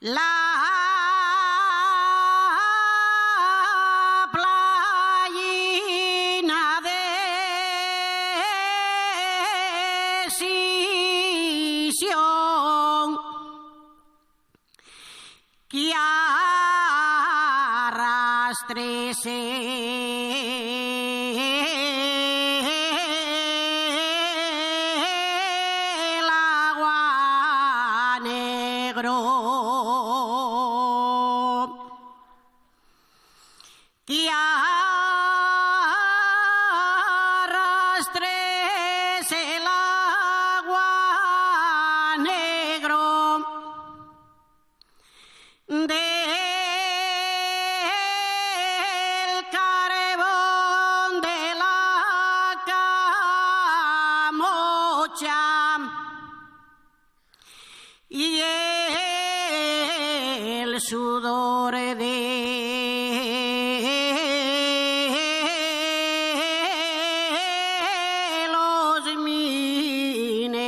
La playina de Sición que arrastrese el agua negro. Que arrastres el agua negro del carbón de la camocha y el sudor de los mineros.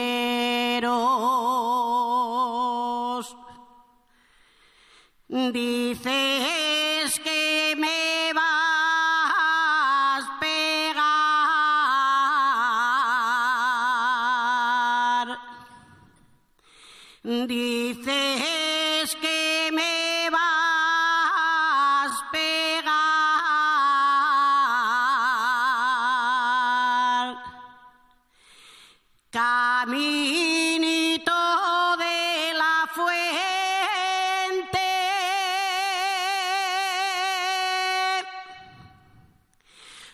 Dices que me vas a pegar. Dices que me vas a pegar. Caminito de la fuente,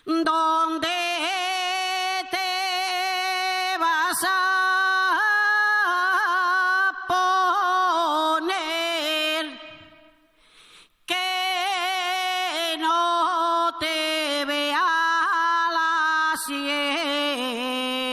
donde te vas a poner, que no te vea la sien.